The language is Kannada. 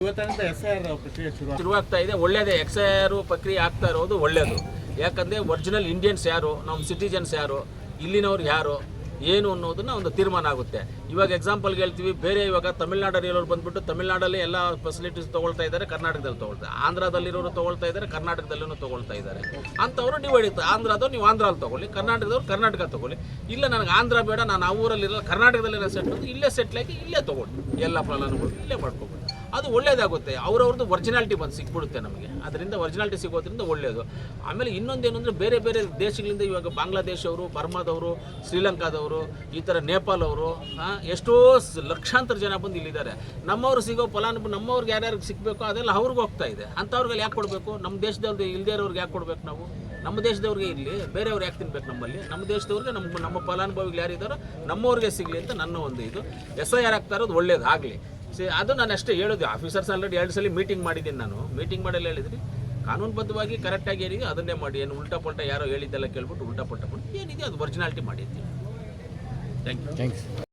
ಇವತ್ತಿನಿಂದ SIR ಪ್ರಕ್ರಿಯೆ ಶುರುವಾಗ್ತಾ ಇದೆ. ಒಳ್ಳೆಯದೇ. XIR ಪ್ರಕ್ರಿಯೆ ಆಗ್ತಾ ಇರೋದು ಒಳ್ಳೆಯದು. ಯಾಕಂದರೆ ಒರಿಜಿನಲ್ ಇಂಡಿಯನ್ಸ್ ಯಾರು, ನಮ್ಮ ಸಿಟಿಜನ್ಸ್ ಯಾರು, ಇಲ್ಲಿನವ್ರು ಯಾರು ಏನು ಅನ್ನೋದನ್ನ ಒಂದು ತೀರ್ಮಾನ ಆಗುತ್ತೆ. ಇವಾಗ ಎಕ್ಸಾಂಪಲ್ಗೆ ಹೇಳ್ತೀವಿ, ಬೇರೆ ಇವಾಗ ತಮಿಳ್ನಾಡಲ್ಲಿ ಇರೋರು ಬಂದುಬಿಟ್ಟು ತಮಿಳ್ನಾಡಲ್ಲಿ ಎಲ್ಲ ಫೆಸಿಲಿಟೀಸ್ ತೊಗೊಳ್ತಾ ಇದ್ದಾರೆ, ಕರ್ನಾಟಕದಲ್ಲಿ ತೊಗೊಳ್ತಾರೆ. ಆಂಧ್ರದಲ್ಲಿರೋರು ತೊಗೊಳ್ತಾ ಇದ್ದಾರೆ, ಕರ್ನಾಟಕದಲ್ಲೂ ತೊಗೊಳ್ತಾ ಇದ್ದಾರೆ. ಅಂಥವರು ಡಿವೈಡ್ ಇತ್ತು. ಆಂಧ್ರದವ್ರು ನೀವು ಆಂಧ್ರಲ್ಲಿ ತೊಗೊಳ್ಳಿ, ಕರ್ನಾಟಕದವ್ರು ಕರ್ನಾಟಕ ತೊಗೊಳ್ಳಿ. ಇಲ್ಲ ನನಗೆ ಆಂಧ್ರ ಬೇಡ, ನಾನು ಆ ಊರಲ್ಲಿರೋ ಕರ್ನಾಟಕದಲ್ಲಿರೋ ಸೆಟ್ ಇಲ್ಲೇ ಸೆಟ್ಲಾಗಿ ಇಲ್ಲೇ ತೊಗೊಳ್ಳಿ, ಎಲ್ಲ ಫಲಾನುಭವಿಗಳು ಇಲ್ಲೇ ಮಾಡ್ಕೊಬೋದು. ಅದು ಒಳ್ಳೇದಾಗುತ್ತೆ. ಅವ್ರವ್ರದ್ದು ಒರಿಜಿನಾಲಿಟಿ ಬಂದು ಸಿಕ್ಬಿಡುತ್ತೆ ನಮಗೆ. ಅದರಿಂದ ಒರಿಜಿನಾಲಿಟಿ ಸಿಗೋದ್ರಿಂದ ಒಳ್ಳೆಯದು. ಆಮೇಲೆ ಇನ್ನೊಂದೇನು ಅಂದರೆ ಬೇರೆ ಬೇರೆ ದೇಶಗಳಿಂದ ಇವಾಗ ಬಾಂಗ್ಲಾದೇಶ ಅವರು, ಬರ್ಮಾದವರು, ಶ್ರೀಲಂಕಾದವರು, ಈ ಥರ ನೇಪಾಲ್ ಅವರು ಎಷ್ಟೋ ಲಕ್ಷಾಂತರ ಜನ ಬಂದು ಇಲ್ಲಿದ್ದಾರೆ. ನಮ್ಮವ್ರು ಸಿಗೋ ಫಲಾನುಭವಿ ನಮ್ಮವ್ರಿಗೆ ಯಾರ್ಯಾರಿಗೆ ಸಿಗಬೇಕು ಅದೆಲ್ಲ ಅವ್ರಿಗೆ ಹೋಗ್ತಾ ಇದೆ. ಅಂಥವ್ರಿಗೆ ಯಾಕೆ ಕೊಡಬೇಕು? ನಮ್ಮ ದೇಶದವ್ರಿಗೆ ಇಲ್ಲದೇ ಇರೋರಿಗೆ ಯಾಕೆ ಕೊಡಬೇಕು ನಾವು? ನಮ್ಮ ದೇಶದವ್ರಿಗೆ ಇರಲಿ, ಬೇರೆಯವ್ರು ಯಾಕೆ ತಿನ್ಬೇಕು ನಮ್ಮಲ್ಲಿ? ನಮ್ಮ ದೇಶದವ್ರಿಗೆ ನಮ್ಮ ಫಲಾನುಭವಿಗಳು ಯಾರಿದ್ದಾರೋ ನಮ್ಮವ್ರಿಗೆ ಸಿಗಲಿ ಅಂತ ನನ್ನ ಒಂದು ಇದು. SIR ಆಗ್ತಾ ಇರೋದು ಒಳ್ಳೇದು ಆಗಲಿ. ಅದು ನಾನು ಅಷ್ಟೇ ಹೇಳೋದು. ಆಫೀಸರ್ಸ್ ಆಲ್ರೆಡಿ 2 ಸಲ ಮೀಟಿಂಗ್ ಮಾಡಿದ್ದೀನಿ. ನಾನು ಮೀಟಿಂಗ್ ಮಾಡಲ್ಲ ಹೇಳಿದ್ರಿ, ಕಾನೂನುಬದ್ಧವಾಗಿ ಕರೆಕ್ಟಾಗಿ ಏನಿದೆ ಅದನ್ನೇ ಮಾಡಿ. ಏನು ಉಲ್ಟಾ ಪಲ್ಟಾ ಯಾರೋ ಹೇಳಿದ್ದೆಲ್ಲ ಕೇಳ್ಬಿಟ್ಟು ಉಲ್ಟಾ ಪಲ್ಟಾ ಏನಿದೆ ಅದು ಒರಿಜಿನಾಲಿಟಿ ಮಾಡಿರ್ತೀವಿ. Thank you.